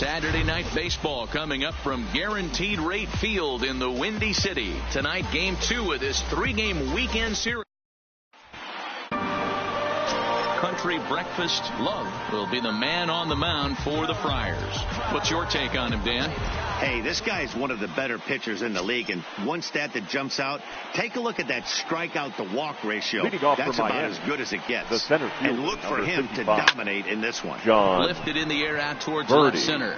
Saturday night baseball coming up from Guaranteed Rate Field in the Windy City. Tonight, game 2 of this 3-game weekend series. Country Breakfast Love will be the man on the mound for the Friars. What's your take on him, Dan? Hey, this guy is one of the better pitchers in the league, and one stat that jumps out, take a look at that strikeout to walk ratio. That's about as good as it gets. The center field, and look for him 55. To dominate in this one. John lifted in the air out towards Birdie. left center.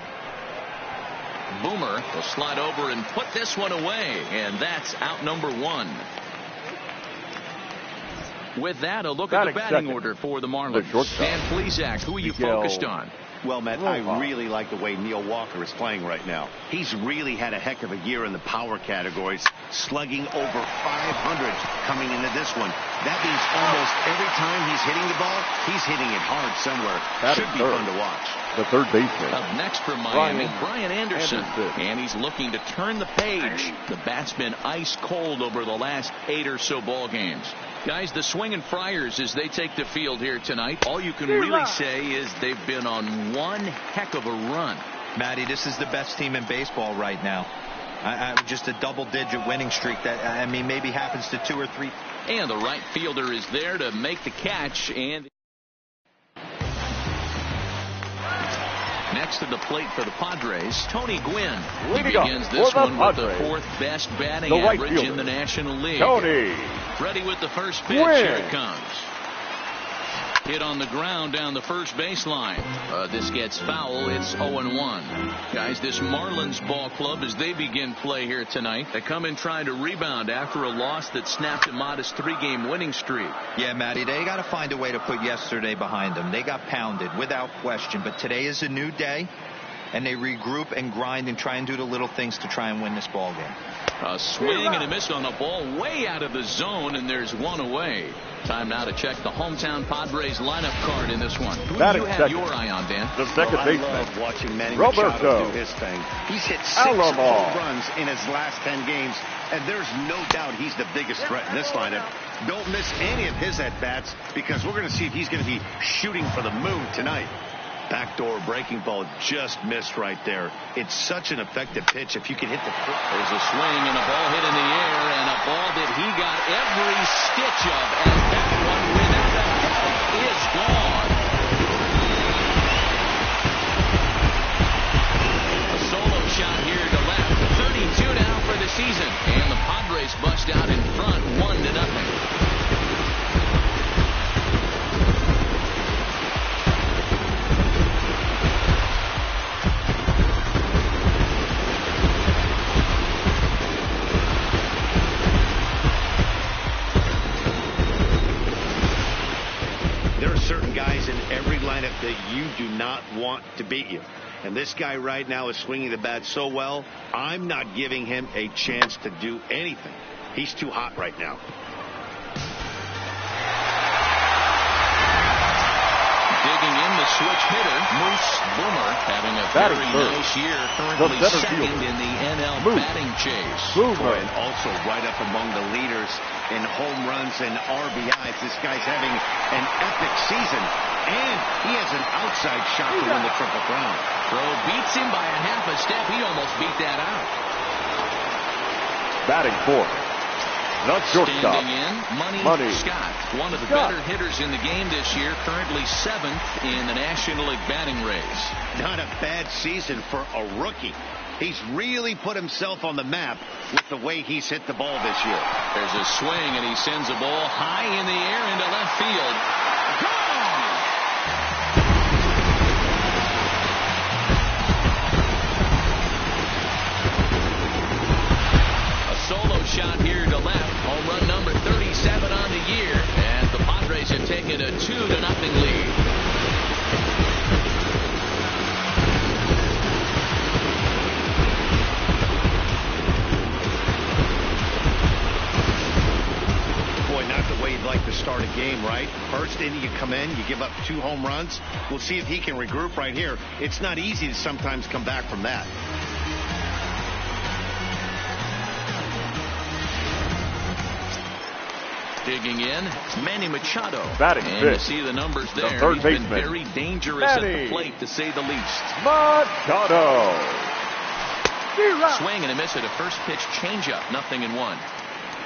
Boomer will slide over and put this one away, and that's out number 1. With that, a look at the batting order for the Marlins. Dan Plesac, who are you focused on? Well, Matt, I really like the way Neil Walker is playing right now. He's really had a heck of a year in the power categories, slugging over 500 coming into this one. That means almost every time he's hitting the ball, he's hitting it hard somewhere. Should be fun to watch. The third baseman. Up next from Miami, Brian Anderson. And he's looking to turn the page. The bat's been ice cold over the last 8 or so ball games. Guys, the swinging Friars as they take the field here tonight, all you can really say is they've been on one heck of a run. Matty, this is the best team in baseball right now. Just a double-digit winning streak that, I mean, maybe happens to 2 or 3. And the right fielder is there to make the catch. And next to the plate for the Padres, Tony Gwynn. He begins this one with the 4th best batting average in the National League. Tony. Ready with the first pitch. Here it comes. Hit on the ground down the first baseline. This gets foul. It's 0-1. Guys, this Marlins ball club, as they begin play here tonight, they come in trying to rebound after a loss that snapped a modest 3-game winning streak. Yeah, Matty, they got to find a way to put yesterday behind them. They got pounded without question, but today is a new day, and they regroup and grind and try and do the little things to try and win this ball game. A swing and a miss on the ball way out of the zone, and there's one away. Time now to check the hometown Padres lineup card in this one. Who do you have your eye on, Dan? The second baseman. I love watching Manny Machado do his thing. He's hit 6 home runs in his last 10 games, and there's no doubt he's the biggest threat in this lineup. Don't miss any of his at-bats, because we're going to see if he's going to be shooting for the moon tonight. Backdoor breaking ball just missed right there. It's such an effective pitch if you can hit the foot. There's a swing and a ball hit in the air, and a ball that he got every stitch of, and that one without a head is gone. A solo shot here to left. 32 now for the season, and the Padres bust out in front 1-0. That you do not want to beat you. And this guy right now is swinging the bat so well, I'm not giving him a chance to do anything. He's too hot right now. Digging in the switch hitter, Moose Boomer, having a very nice year, currently second in the NL batting chase. And also right up among the leaders in home runs and RBIs. This guy's having an epic season, and he has an outside shot to win the Triple Crown. Throw beats him by a half a step. He almost beat that out. Batting 4th. Not shortstop. Standing in, Money Scott, one of the better hitters in the game this year, currently 7th in the National League batting race. Not a bad season for a rookie. He's really put himself on the map with the way he's hit the ball this year. There's a swing, and he sends a ball high in the air into left field. Gone! A solo shot here to left. Home run number 37 on the year. And the Padres have taken a 2-0 lead. Like to start a game, right? First inning, you come in, you give up 2 home runs. We'll see if he can regroup right here. It's not easy to sometimes come back from that. Digging in, Manny Machado. Batting and fifth. you see the numbers there. The third He's been baseman. very dangerous at the plate, to say the least. Machado. Swing and a miss at a first pitch changeup. 0-1.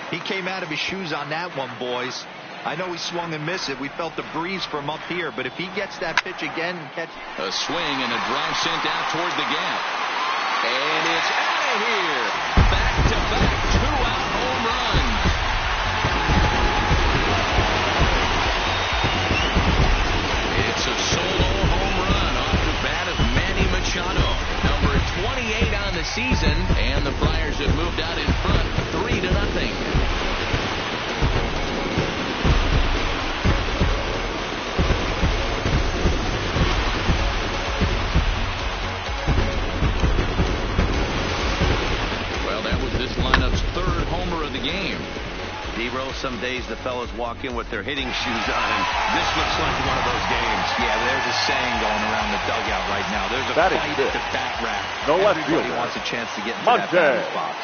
He came out of his shoes on that one, boys. I know he swung and missed it. We felt the breeze from up here, but if he gets that pitch again and catch a swing and a drive sent out toward the gap. And it's out of here. Back-to-back two-out home runs. It's a solo home run off the bat of Manny Machado. Number 28 on the season, and the Friars have moved out in front 3-0. Some days the fellas walk in with their hitting shoes on, and this looks like one of those games. Yeah, there's a saying going around the dugout right now. There's a fight at the bat rack. No left Everybody fielder. wants a chance to get into that batter's box.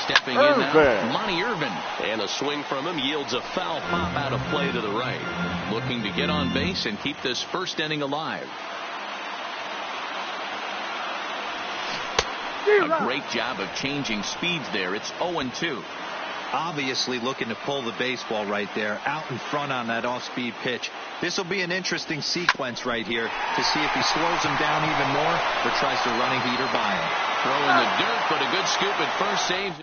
Stepping in now, Monty Irvin. And a swing from him yields a foul pop out of play to the right. Looking to get on base and keep this first inning alive. A great job of changing speeds there. It's 0-2. Obviously looking to pull the baseball right there, out in front on that off-speed pitch. This will be an interesting sequence right here to see if he slows him down even more or tries to run a heater by him. Throw in the dirt, but a good scoop at first saves.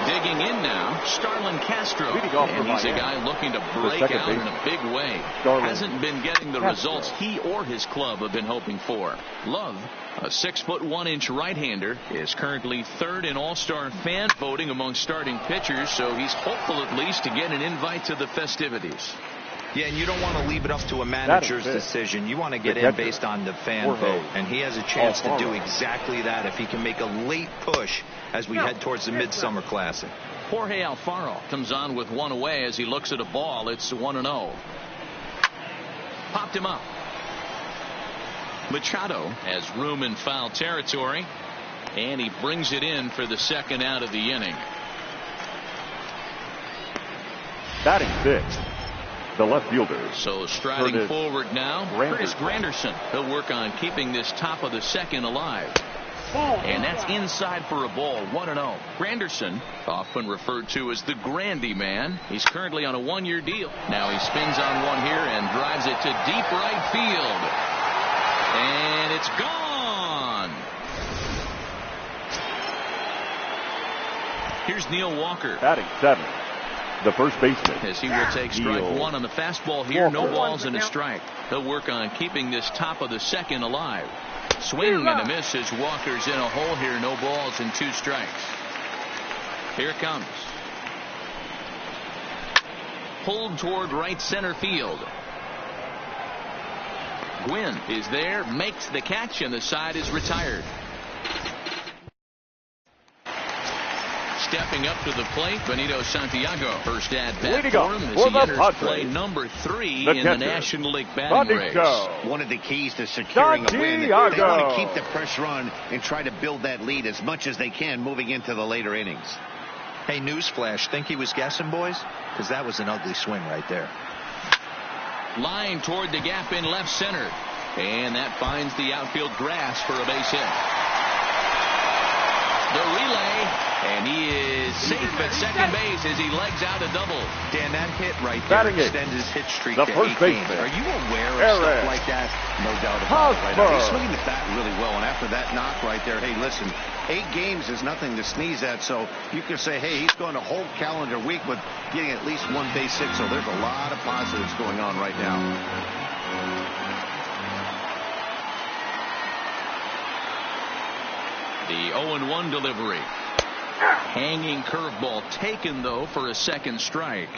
Digging in now, Starlin Castro. And he's a guy looking to break out in a big way. Hasn't been getting the results he or his club have been hoping for. Love, a 6'1" right-hander, is currently third in all-star fan voting among starting pitchers, so he's hopeful at least to get an invite to the festivities. Yeah, and you don't want to leave it up to a manager's decision. You want to get in based on the fan vote, and he has a chance to do exactly that if he can make a late push as we head towards the Midsummer Classic. Jorge Alfaro comes on with one away as he looks at a ball. It's 1-0. Popped him up. Machado has room in foul territory, and he brings it in for the second out of the inning. Batting fifth, the left fielder. So striding forward now, Curtis Granderson. He'll work on keeping this top of the second alive. And that's inside for a ball. 1-0. Granderson, often referred to as the Grandy man. He's currently on a one-year deal. Now he spins on one here and drives it to deep right field. And it's gone. Here's Neil Walker. Batting seventh, the first baseman. As he will take strike one on the fastball here. No balls and a strike. He'll work on keeping this top of the second alive. Swing and a miss as Walker's in a hole here. No balls and 2 strikes. Here it comes. Pulled toward right center field. Gwynn is there, makes the catch, and the side is retired. Stepping up to the plate, Benito Santiago. First at bat for him as he enters play number 3 in the National League batting race. One of the keys to securing a win. They want to keep the pressure on and try to build that lead as much as they can moving into the later innings. Hey, newsflash, think he was guessing, boys? Because that was an ugly swing right there. Line toward the gap in left center. And that finds the outfield grass for a base hit. The relay, and he is safe at second base as he legs out a double. Dan, that hit right there extends his hit streak to 8 games. Are you aware of stuff like that? No doubt about it. Right now. He's swinging the bat really well, and after that knock right there, hey, listen, 8 games is nothing to sneeze at, so you can say, hey, he's going a whole calendar week with getting at least 1 base hit, so there's a lot of positives going on right now. The 0-1 delivery. Hanging curveball taken, though, for a second strike.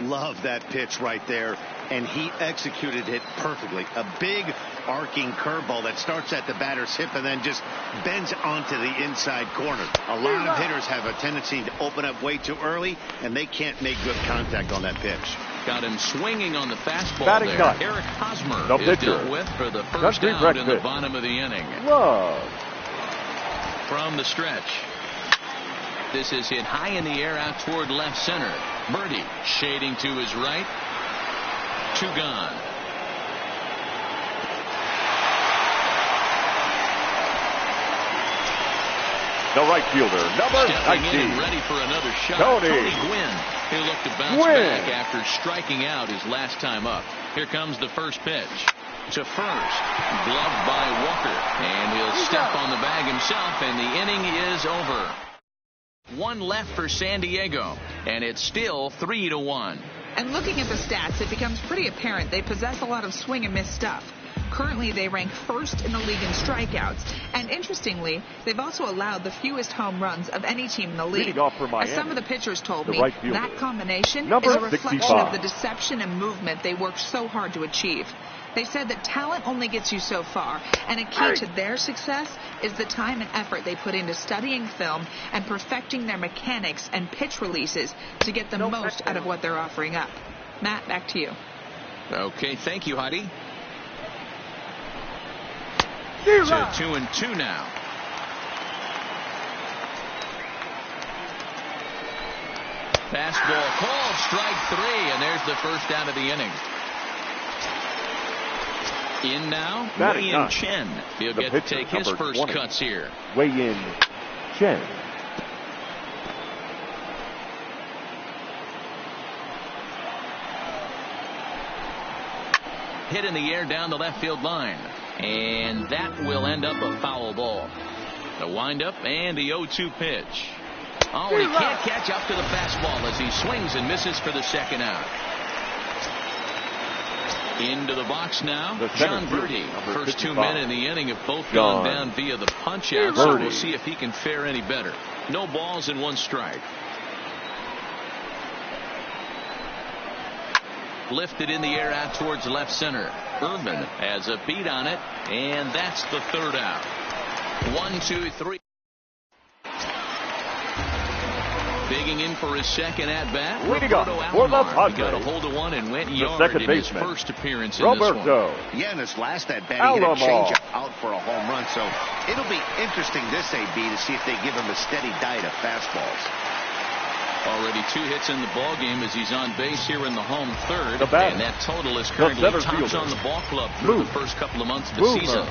Love that pitch right there, and he executed it perfectly. A big arcing curveball that starts at the batter's hip and then just bends onto the inside corner. A lot of hitters have a tendency to open up way too early, and they can't make good contact on that pitch. Got him swinging on the fastball Batting there. nut. Eric Hosmer The is pitcher. dealt with for the first out in the bottom of the inning. Love. From the stretch. This is hit high in the air out toward left center. Birdie shading to his right. 2 gone. The right fielder, number 19. In and ready for another shot. Tony Gwynn. He'll look to bounce back after striking out his last time up. Here comes the first pitch. To first. Gloved by Walker. And he'll step on the bag himself, and the inning is over. 1 left for San Diego, and it's still 3-1. And looking at the stats, it becomes pretty apparent they possess a lot of swing and miss stuff. Currently, they rank first in the league in strikeouts. And interestingly, they've also allowed the fewest home runs of any team in the league. As some of the pitchers told me, right that combination number is a reflection 65. of the deception and movement they worked so hard to achieve. They said that talent only gets you so far, and a key to their success is the time and effort they put into studying film and perfecting their mechanics and pitch releases to get the most out of what they're offering up. Matt, back to you. Okay, thank you, Heidi. To 2-2 now. Fastball called, strike 3, and there's the first out of the inning. In now, Wei-Yin Chen. He'll get to take his first 20. cuts here. Wei-Yin Chen. Hit in the air down the left field line. And that will end up a foul ball. The windup and the 0-2 pitch. Oh, he can't catch up to the fastball as he swings and misses for the second out. Into the box now, John Birdie. First 2 men in the inning have both gone down via the punch-out, so we'll see if he can fare any better. No balls and 1 strike. Lifted in the air out towards left center. Urban has a beat on it, and that's the third out. 1, 2, 3. Digging in for his second at-bat. Leading up for the Padres. Got a hold of one and went yard in his first appearance in Roberto. this one. Yeah, in his last at-bat, he hit a change out for a home run. So it'll be interesting this AB to see if they give him a steady diet of fastballs. Already 2 hits in the ball game as he's on base here in the home third. And that total is currently tops on the ball club through the first couple of months of the season.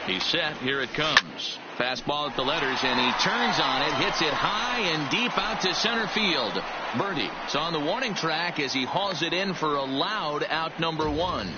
He's set. Here it comes. Fastball at the letters, and he turns on it, hits it high and deep out to center field. Birdie is on the warning track as he hauls it in for a loud out number 1.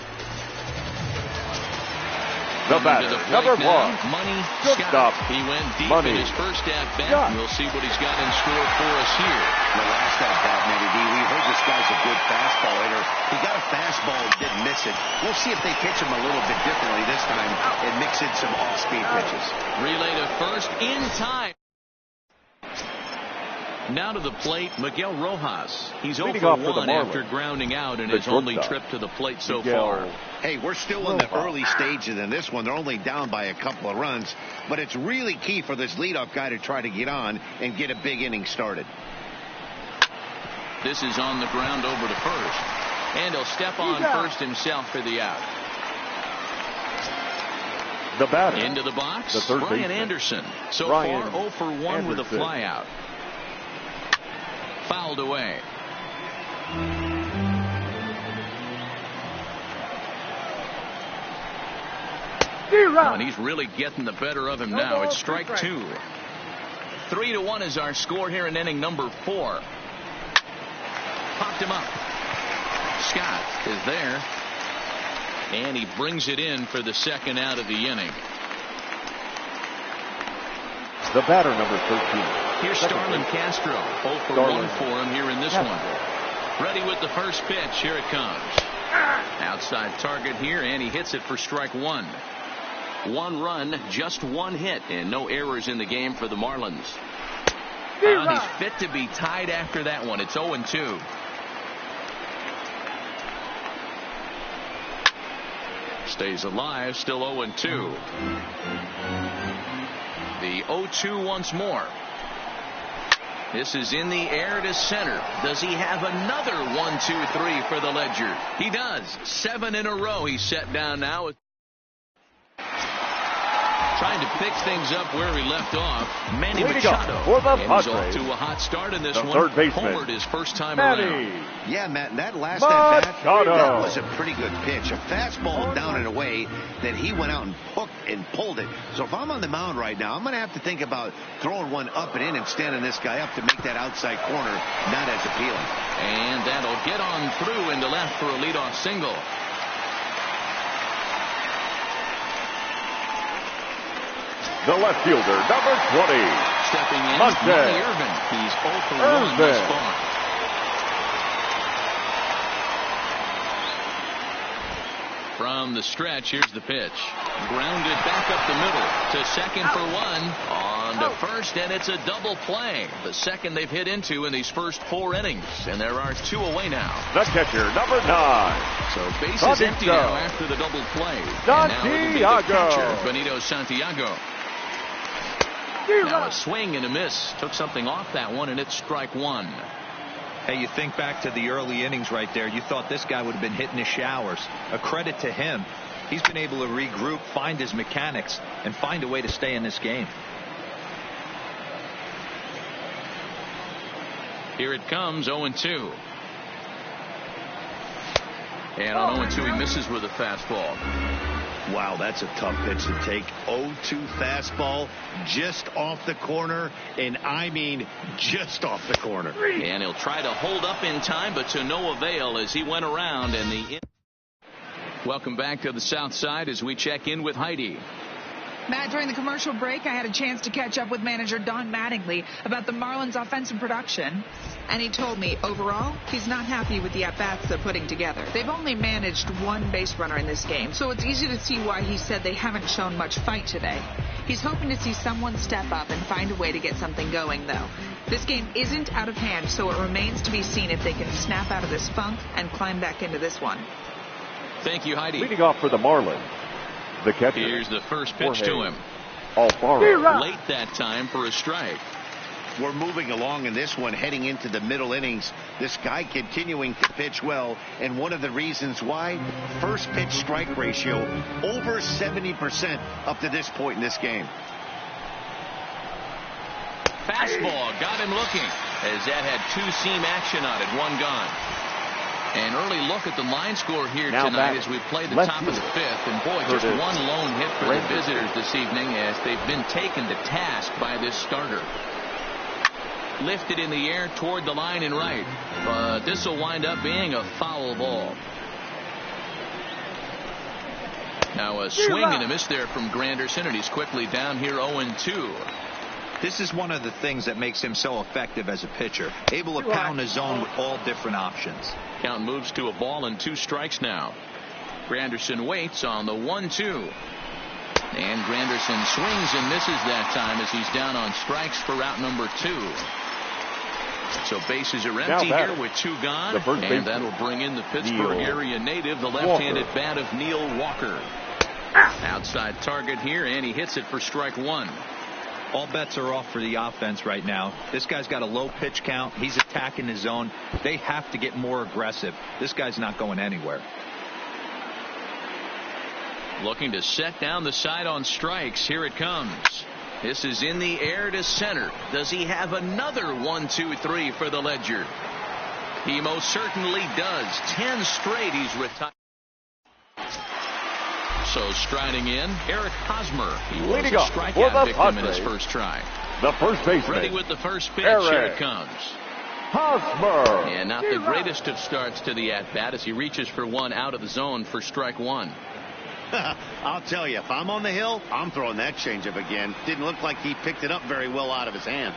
The batter, number 1. Money Scott. He went deep in his first at-bat. We'll see what he's got in store for us here. The last at-bat, maybe, D. We heard this guy's a good fastball hitter. He got a fastball and didn't miss it. We'll see if they pitch him a little bit differently this time and mix in some off-speed pitches. Relay to first in time. Now to the plate, Miguel Rojas. He's 0 for 1 after grounding out in his only trip to the plate so far. Hey, we're still in the early stages in this one. They're only down by a couple of runs, but it's really key for this leadoff guy to try to get on and get a big inning started. This is on the ground over to first, and he'll step on first himself for the out. The batter into the box, the third Brian baseman. Anderson. So far 0 for 1 with a flyout. Fouled away. Oh, and he's really getting the better of him now. It's strike 2. 3-1 is our score here in inning number 4. Popped him up. Scott is there. And he brings it in for the second out of the inning. The batter, number 13. Here's Starlin Castro. 0 for 1 for him here in this one. Ready with the first pitch. Here it comes. Outside target here, and he hits it for strike 1. 1 run, just 1 hit, and no errors in the game for the Marlins. He's fit to be tied after that one. It's 0-2. Stays alive, still 0-2. The 0-2 once more. This is in the air to center. Does he have another 1, 2, 3 for the ledger? He does. 7 in a row. He's set down now. Trying to pick things up where he left off. Manny For the Machado. And he's off Padres, to a hot start in this the one. third baseman, Homered his first time Manny around. Yeah, Matt, that last Machado. at-bat, that was a pretty good pitch. A fastball down and away that he went out and hooked and pulled it. So if I'm on the mound right now, I'm going to have to think about throwing one up and in and standing this guy up to make that outside corner not as appealing. And that'll get on through into left for a leadoff single. the left fielder, number 20. Stepping in, Monte. Monte Irvin. He's 0 for 1 thus far. From the stretch, here's the pitch. Grounded back up the middle to second for one. On to first, and it's a double play. The second they've hit into in these first 4 innings. And there are 2 away now. The catcher, number 9. So bases empty now after the double play. And now it'll be the catcher, Benito Santiago. Now a swing and a miss. Took something off that one, and it's strike 1. Hey, you think back to the early innings right there. You thought this guy would have been hitting his showers. A credit to him. He's been able to regroup, find his mechanics, and find a way to stay in this game. Here it comes, 0-2. And on 0-2, he misses with a fastball. Wow, that's a tough pitch to take. 0-2 fastball just off the corner, and I mean just off the corner. And he'll try to hold up in time, but to no avail as he went around. And the welcome back to the South Side as we check in with Heidi. Matt, during the commercial break, I had a chance to catch up with manager Don Mattingly about the Marlins' offensive production. And he told me, overall, he's not happy with the at-bats they're putting together. They've only managed 1 base runner in this game, so it's easy to see why he said they haven't shown much fight today. He's hoping to see someone step up and find a way to get something going, though. This game isn't out of hand, so it remains to be seen if they can snap out of this funk and climb back into this one. Thank you, Heidi. Leading off for the Marlins, the catcher. Here's the first pitch to him. Alfaro. Late that time for a strike. We're moving along in this one, heading into the middle innings. This guy continuing to pitch well, and one of the reasons why, first pitch strike ratio over 70% up to this point in this game. Fastball got him looking as that had 2-seam action on it. 1 gone. An early look at the line score here now tonight as we play the top of the 5th. And boy, just 1 lone hit for the visitors this evening as they've been taken to task by this starter. Lifted in the air toward the line and right. But this will wind up being a foul ball. Now a swing and a miss there from Granderson, and he's quickly down here 0-2. This is one of the things that makes him so effective as a pitcher. Able to pound his zone with all different options. Count moves to a ball and 2 strikes now. Granderson waits on the 1-2. And Granderson swings and misses that time as he's down on strikes for route number 2. So bases are empty here with 2 gone. And that'll bring in the Pittsburgh area native, the left-handed bat of Neil Walker. Outside target here, and he hits it for strike 1. All bets are off for the offense right now. This guy's got a low pitch count. He's attacking his zone. They have to get more aggressive. This guy's not going anywhere. Looking to set down the side on strikes. Here it comes. This is in the air to center. Does he have another 1-2-3 for the Ledger? He most certainly does. 10 straight he's retired. So striding in, Eric Hosmer. He was a strikeout victim in his first try. The first baseman. Ready with the first pitch. Here it comes. Hosmer. And not the greatest of starts to the at-bat as he reaches for 1 out of the zone for strike 1. I'll tell you, if I'm on the hill, I'm throwing that changeup again. Didn't look like he picked it up very well out of his hand.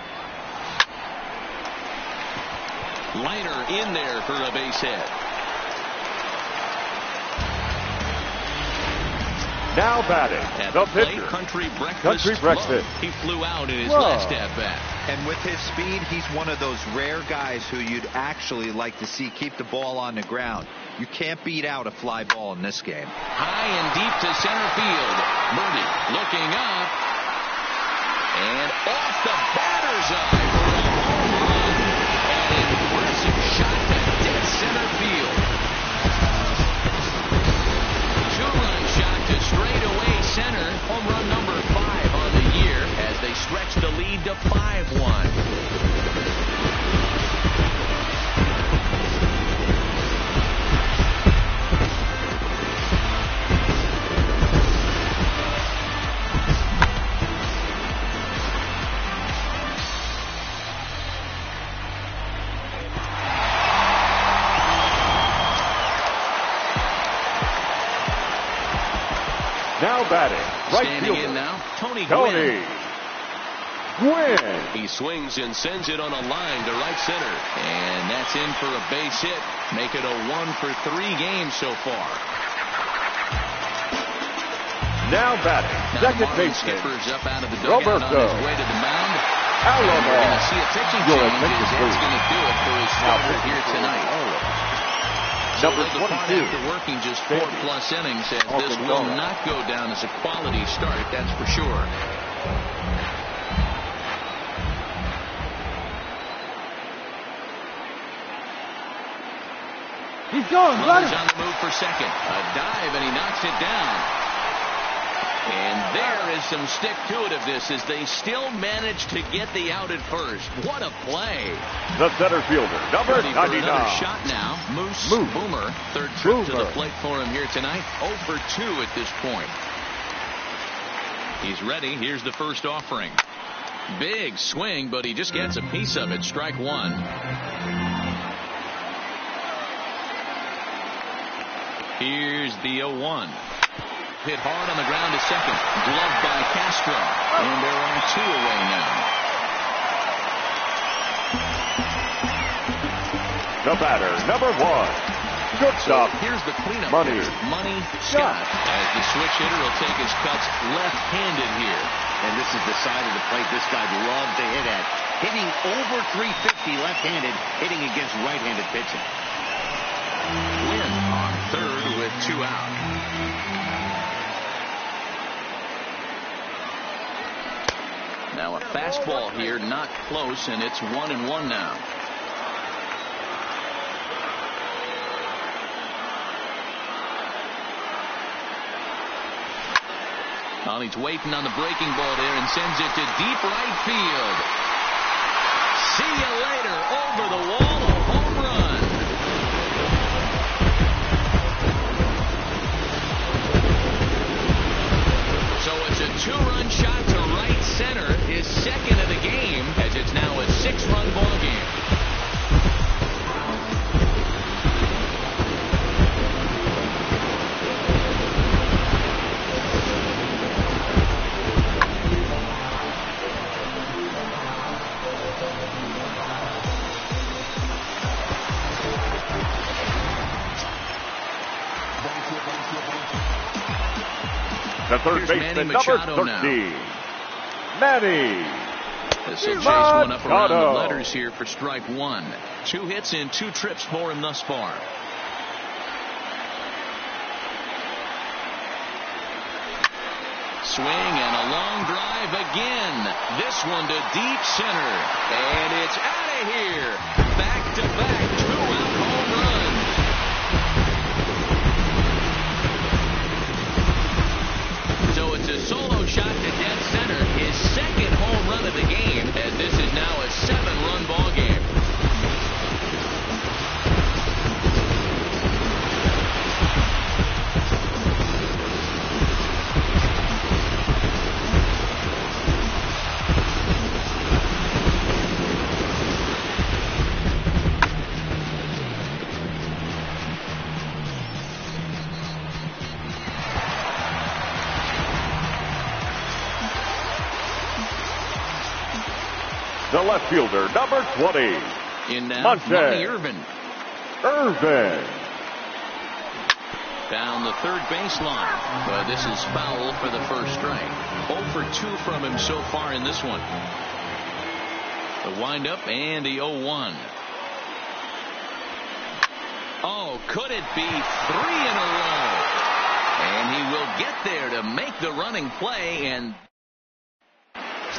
Liner in there for a base hit. Now batting, at the plate, pitcher. Country Breakfast. He flew out in his last at-bat. And with his speed, he's one of those rare guys who you'd actually like to see keep the ball on the ground. You can't beat out a fly ball in this game. High and deep to center field. Murray looking up. And off the batter's eye for a home run. An impressive shot to dead center field. 2-run shot to straightaway center. Home run number 5 to 5-1. Now batting, right Standing fielder. in now, Tony Gwynn. He swings and sends it on a line to right center. And that's in for a base hit. Make it a 1-for-3 game so far. Now batting, second baseman. Skipper's up out of the dugout on his way to the mound. Alamo. We're going to see a pitching change. That's going to do it for his starter here tonight. Number So 22. after working just 4+ innings, says this will not go down as a quality start, that's for sure. He's going, Runners on the move for second. A dive, and he knocks it down. And there is some stick-to-itiveness as they still manage to get the out at first. What a play. The center fielder, number 99. Another shot now. Moose Boomer. Third trip to the plate for him here tonight. 0 for 2 at this point. He's ready. Here's the first offering. Big swing, but he just gets a piece of it. Strike one. Here's the 0-1. Hit hard on the ground to second. Gloved by Castro. And they're on 2 away now. The batter, number 1. Shortstop. Here's the cleanup. Money Scott. As the switch hitter will take his cuts left-handed here. And this is the side of the plate this guy loved to hit at. Hitting over 350 left-handed, hitting against right-handed pitching. Win on third with 2 out. Now a fastball here, not close, and it's 1-1 now. Well, he's waiting on the breaking ball there and sends it to deep right field. See you later. Over the wall, a home run. So it's a 2-run shot to right center, his second of the game, as it's now a 6-run ball game. The third baseman, number 13. Manny. This will chase one up around the letters here for strike one. 2 hits and 2 trips for him thus far. Swing and a long drive again. This one to deep center. And it's out of here. Back-to-back 2-out home runs. So it's a solo shot to dead center. His second home run of the game, as this is now a 7-run ball game. The left fielder, number 20. In now, Monty Irvin. Down the third baseline. But this is foul for the first strike. 0 for 2 from him so far in this one. The windup and the 0-1. Oh, could it be 3 in a row? And he will get there to make the running play. And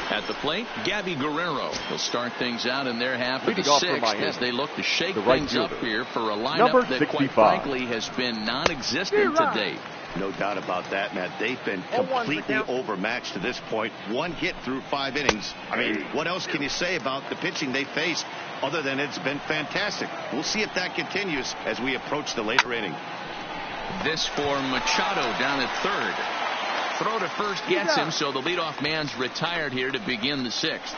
at the plate, Gabby Guerrero will start things out in their half of the 6th as they look to shake things up here for a lineup that, quite frankly, has been non-existent to date. No doubt about that, Matt. They've been completely overmatched to this point. One hit through 5 innings. I mean, what else can you say about the pitching they faced other than it's been fantastic? We'll see if that continues as we approach the later inning. This for Machado down at third. Throw to first gets him, so the leadoff man's retired here to begin the 6th.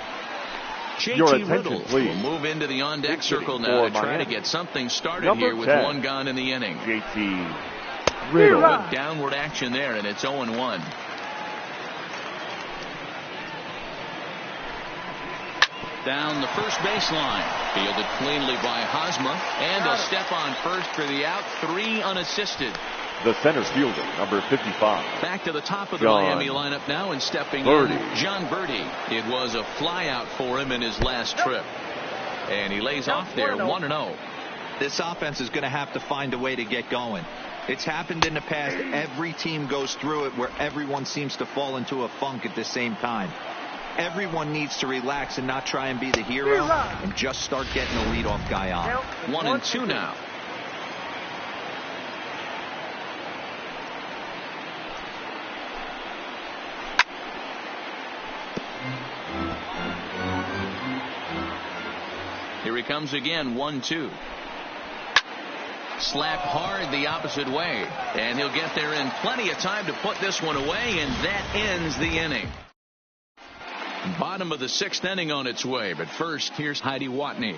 JT Riddle will move into the on-deck circle now to try to get something started here with 1 gone in the inning. JT Riddle. Good downward action there, and it's 0-1. Down the first baseline. Fielded cleanly by Hosmer. And a step on first for the out. 3 unassisted. The center fielder, number 55. Back to the top of the Miami lineup now and stepping in, John Birdie. It was a flyout for him in his last trip. And he lays off there 1-0. This offense is going to have to find a way to get going. It's happened in the past. Every team goes through it where everyone seems to fall into a funk at the same time. Everyone needs to relax and not try and be the hero and just start getting the leadoff guy on. 1-2 now. Here he comes again, 1-2. Slapped hard the opposite way, and he'll get there in plenty of time to put this one away, and that ends the inning. Bottom of the 6th inning on its way, but first, here's Heidi Watney.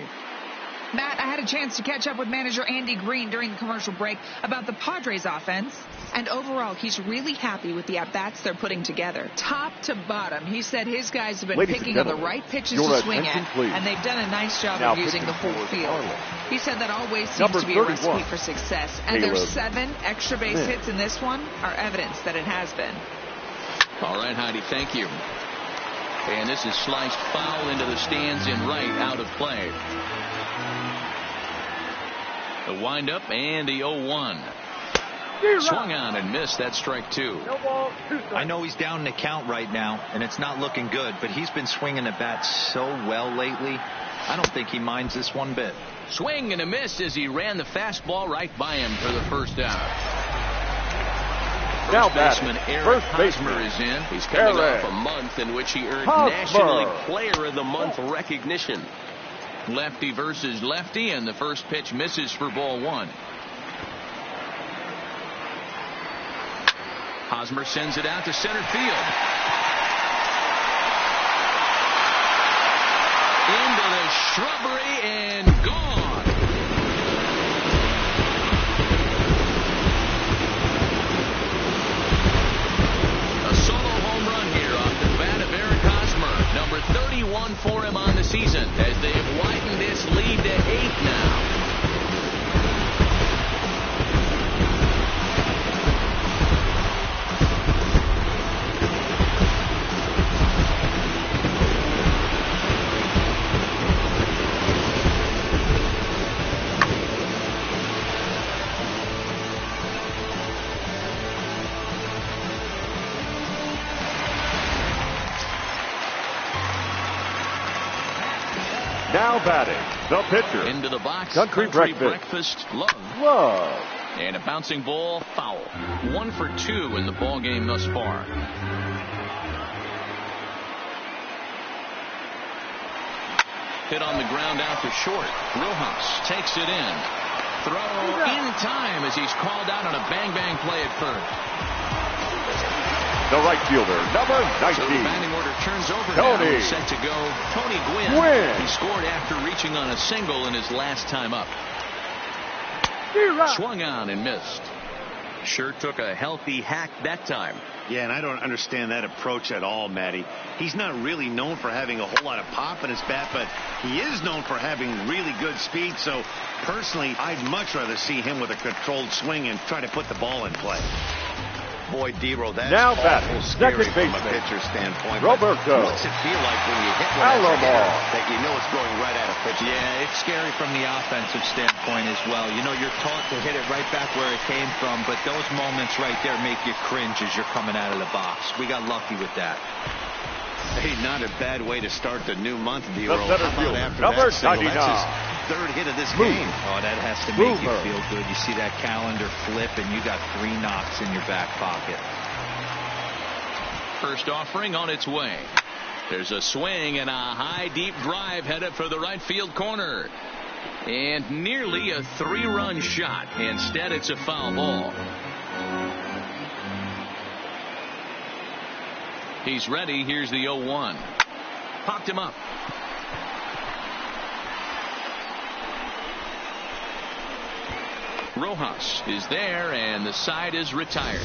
Matt, I had a chance to catch up with manager Andy Green during the commercial break about the Padres offense. And overall, he's really happy with the at-bats they're putting together. Top to bottom, he said his guys have been picking on the right pitches to swing at, and they've done a nice job of using the whole field. He said that always seems to be a recipe for success, and their 7 extra base hits in this one are evidence that it has been. All right, Heidi, thank you. And this is sliced foul into the stands in right, out of play. The windup and the 0-1. Swung on and missed. That strike 2. I know he's down in the count right now, and it's not looking good, but he's been swinging the bat so well lately. I don't think he minds this one bit. Swing and a miss as he ran the fastball right by him for the first out. First baseman Eric Hosmer is in. He's coming off a month in which he earned National League Player of the Month recognition. Lefty versus lefty, and the first pitch misses for ball 1. Hosmer sends it out to center field. Into the shrubbery and gone. A solo home run here off the bat of Eric Hosmer. Number 31 for him on the season as they have widened this lead to 8 now. Now batting, the pitcher. Into the box. Country breakfast. Love. And a bouncing ball, foul. 1 for 2 in the ball game thus far. Hit on the ground out to short. Rojas takes it in. Throw in time as he's called out on a bang-bang play at first. The right fielder, number 19. So the batting order turns over now. Set to go, Tony Gwynn. He scored after reaching on a single in his last time up. Swung on and missed. Sure took a healthy hack that time. Yeah, and I don't understand that approach at all, Matty. He's not really known for having a whole lot of pop in his bat, but he is known for having really good speed. So, personally, I'd much rather see him with a controlled swing and try to put the ball in play. Boy, Dero, that's now awful scary second from a baseman, pitcher standpoint. Roberto. What's it feel like when you hit one that you know it's going right at a pitcher? Yeah, it's scary from the offensive standpoint as well. You know, you're taught to hit it right back where it came from, but those moments right there make you cringe as you're coming out of the box. We got lucky with that. Hey, not a bad way to start the new month, D-Roll. The center fielder, number 99. That's his third hit of this game. Oh, that has to make you feel good. You see that calendar flip, and you got 3 knocks in your back pocket. First offering on its way. There's a swing and a high, deep drive headed for the right field corner. And nearly a 3-run shot. Instead, it's a foul ball. He's ready. Here's the 0-1. Popped him up. Rojas is there, and the side is retired.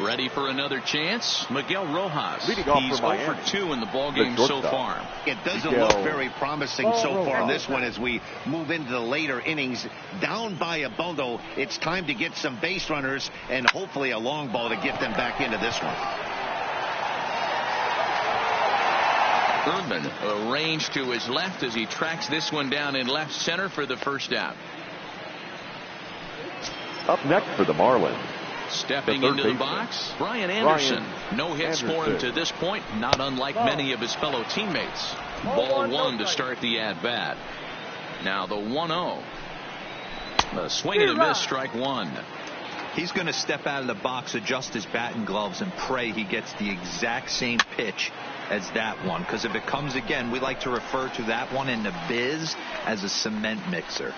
Ready for another chance? Miguel Rojas. He's 0 for 2 in the ballgame so far. It doesn't look very promising so far in this one as we move into the later innings. Down by a bundle, it's time to get some base runners and hopefully a long ball to get them back into this one. Erdman arranged to his left as he tracks this one down in left center for the first out. Up next for the Marlins. Stepping into the box, Brian Anderson. No hits for him to this point, not unlike many of his fellow teammates. Ball 1 to start the at-bat. Now the 1-0. The swing and a miss, strike 1. He's going to step out of the box, adjust his bat and gloves, and pray he gets the exact same pitch as that one. Because if it comes again, we like to refer to that one in the biz as a cement mixer.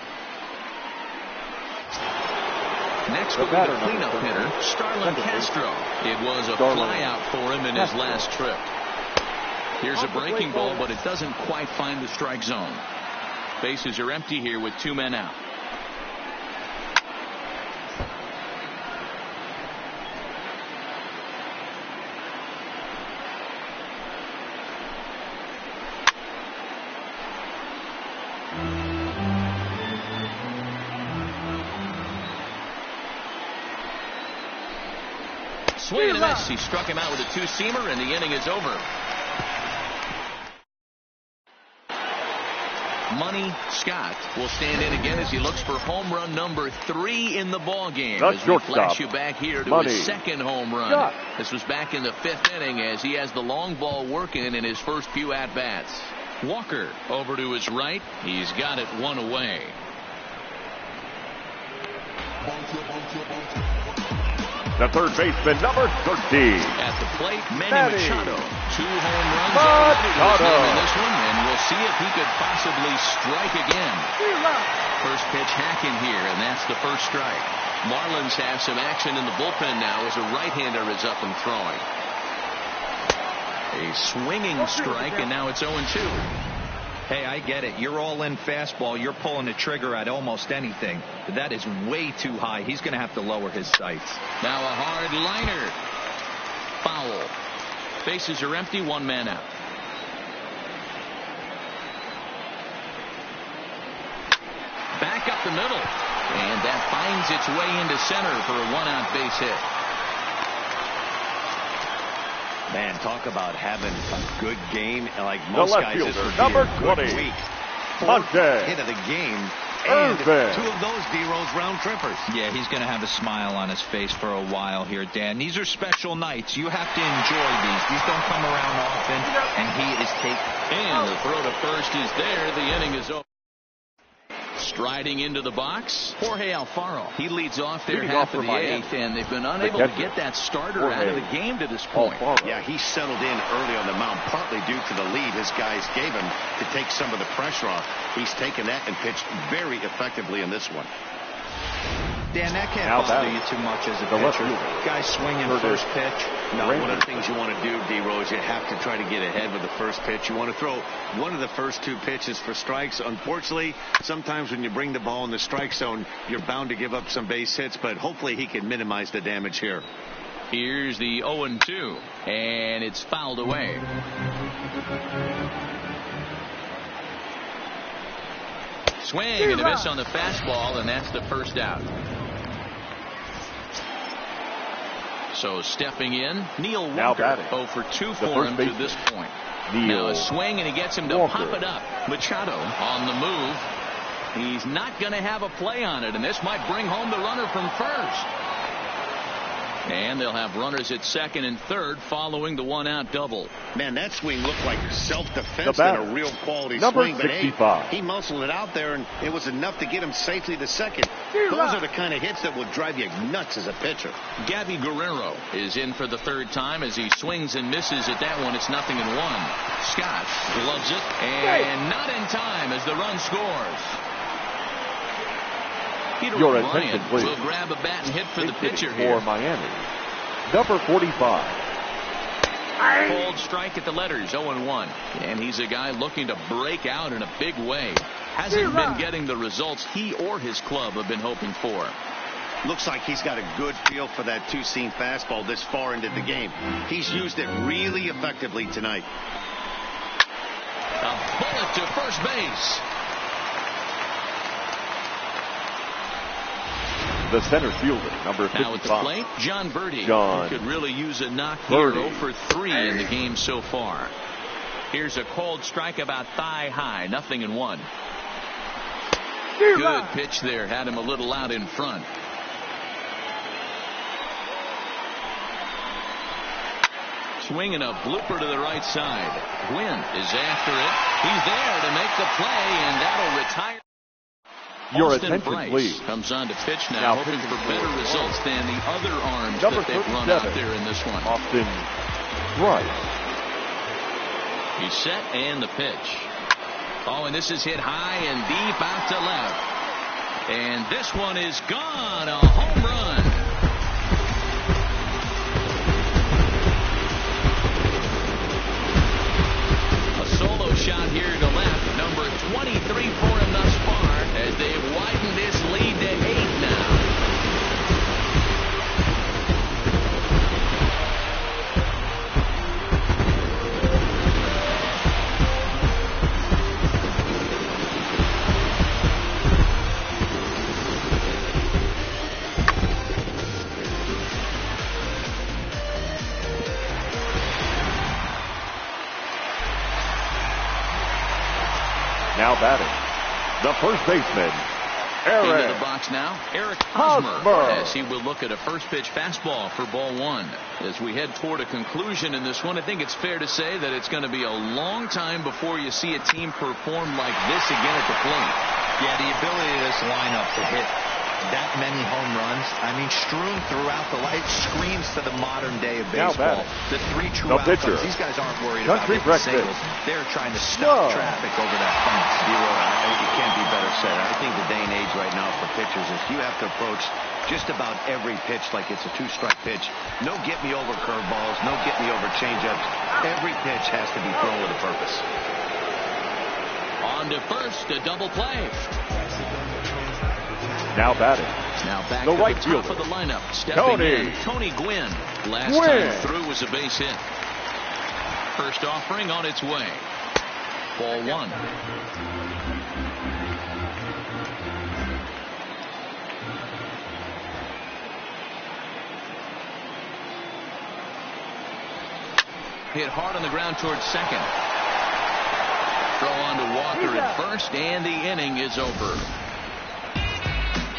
Next will be the cleanup hitter, Starlin Castro. It was a flyout for him in his last trip. Here's a breaking ball, but it doesn't quite find the strike zone. Bases are empty here with 2 men out. Swing and a miss. He struck him out with a 2-seamer, and the inning is over. Money Scott will stand in again as he looks for home run number 3 in the ball game. As we flash you back here to his second home run. Scott. This was back in the 5th inning as he has the long ball working in his first few at-bats. Walker over to his right. He's got it 1 away. The third baseman, number 13. At the plate, Manny Machado. 2 home runs in this one, and we'll see if he could possibly strike again. First pitch hacking here, and that's the first strike. Marlins have some action in the bullpen now as a right-hander is up and throwing. A swinging strike, and now it's 0-2. Hey, I get it. You're all in fastball. You're pulling the trigger at almost anything. But that is way too high. He's going to have to lower his sights. Now a hard liner. Foul. Bases are empty. 1 man out. Back up the middle. And that finds its way into center for a 1-out base hit. Man, talk about having a good game. Like most guys, this would be number a good 20. week. 4th hit of the game. And 2 of those D-Rolls round trippers. Yeah, he's going to have a smile on his face for a while here, Dan. These are special nights. You have to enjoy these. These don't come around often, and he is taking. And the throw to first is there. The inning is over. Striding into the box, Jorge Alfaro. He leads off their half of the 8th, and they've been unable to get that starter out of the game to this point. Yeah, he settled in early on the mound, partly due to the lead his guys gave him to take some of the pressure off. He's taken that and pitched very effectively in this one. Dan, that can't bother you too much as a pitcher. Guys swinging first pitch. No, one of the things you want to do, D-Rose, you have to try to get ahead with the first pitch. You want to throw one of the first 2 pitches for strikes. Unfortunately, sometimes when you bring the ball in the strike zone, you're bound to give up some base hits, but hopefully he can minimize the damage here. Here's the 0-2, and it's fouled away. Swing and a miss on the fastball, and that's the first out. So stepping in, Neil Walker, 0 for 2 for him to this point. Now a swing, and he gets him to pop it up. Machado on the move. He's not going to have a play on it, and this might bring home the runner from first. And they'll have runners at second and third following the one-out double. Man, that swing looked like self-defense than a real quality swing. But hey, he muscled it out there, and it was enough to get him safely to second. Those are the kind of hits that will drive you nuts as a pitcher. Gabby Guerrero is in for the third time as he swings and misses at that one. It's 0-1. Scott gloves it, and not in time as the run scores. Peter Your O'Brien attention, please. will grab a bat and hit for the pitcher here. For Miami, number 45. Cold strike at the letters, 0-1. And he's a guy looking to break out in a big way. Hasn't been getting the results he or his club have been hoping for. Looks like he's got a good feel for that two-seam fastball this far into the game. He's used it really effectively tonight. A bullet to first base. The center fielder, number 55. Now at the plate, John Birdie. John Could really use a knock Birdie. here, 0 for 3 in the game so far. Here's a cold strike about thigh high, 0-1. Good pitch there, had him a little out in front. Swinging a blooper to the right side. Gwynn is after it. He's there to make the play, and that'll retire. Your Austin attention, Bryce please. comes on to pitch now, hoping for better results than the other arms number that they've run out there in this one. Austin Bryce. He's set and the pitch. Oh, and this is hit high and deep out to left. And this one is gone. A home run. A solo shot here to left. Number 23 for him thus far as they've widened this lead to 8 now. Now batting, the first baseman, Eric. Into the box now, Eric Hosmer, Hosmer, as he will look at a first pitch fastball for ball one. As we head toward a conclusion in this one, I think it's fair to say that it's going to be a long time before you see a team perform like this again at the plate. Yeah, the ability of this lineup to hit that many home runs, I mean, strewn throughout the light, screams to the modern day of baseball. The three true outcomes. These guys aren't worried about hitting singles. They're trying to stop traffic over that fence. It can't be better said. I think the day and age right now for pitchers is you have to approach just about every pitch like it's a two-strike pitch. No get-me-over curveballs, no get-me-over changeups. Every pitch has to be thrown with a purpose. On to first, a double play. Now batting, now back the to right the top fielder, of the lineup. Stepping in, Tony Gwynn. Last time through was a base hit. First offering on its way. Ball one. Hit hard on the ground towards second. Throw on to Walker at first, and the inning is over.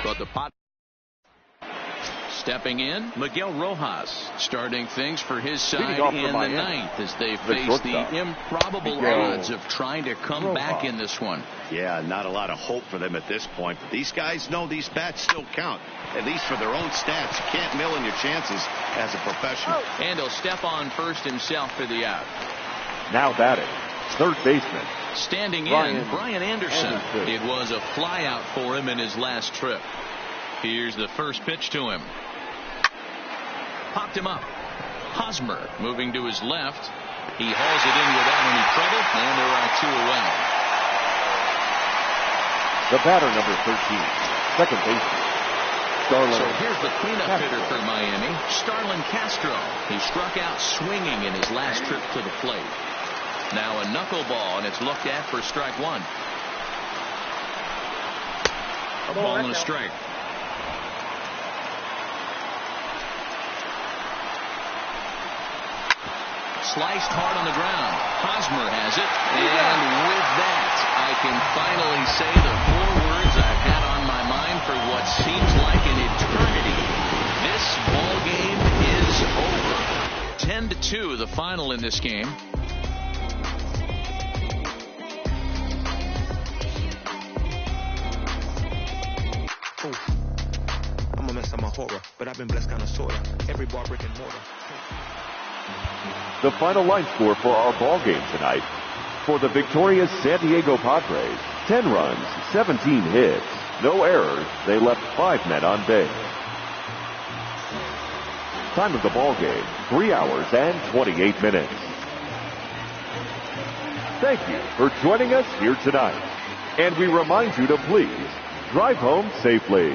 But the pot stepping in, Miguel Rojas starting things for his side in the ninth as they face the improbable odds of trying to come back in this one. Yeah, not a lot of hope for them at this point. But these guys know these bats still count, at least for their own stats. You can't mill in your chances as a professional. And he'll step on first himself for the out. Now batting, third baseman. Standing in, Brian Anderson. It was a flyout for him in his last trip. Here's the first pitch to him. Popped him up. Hosmer moving to his left. He hauls it in without any trouble, and there are two away. The batter, number 13, second baseman, Starlin. So here's the cleanup hitter for Miami, Starlin Castro. He struck out swinging in his last trip to the plate. Now a knuckleball, and it's looked at for strike one. A ball and a strike. Sliced hard on the ground. Hosmer has it. And with that, I can finally say the 4 words I've had on my mind for what seems like an eternity. This ball game 10-2, the final in this game. I'm a mess on my horror, but I've been blessed kind of sorta. Every bar brick and mortar. The final line score for our ball game tonight. For the victorious San Diego Padres, 10 runs, 17 hits, no errors. They left 5 men on base. Time of the ball game, 3 hours and 28 minutes. Thank you for joining us here tonight. And we remind you to please drive home safely.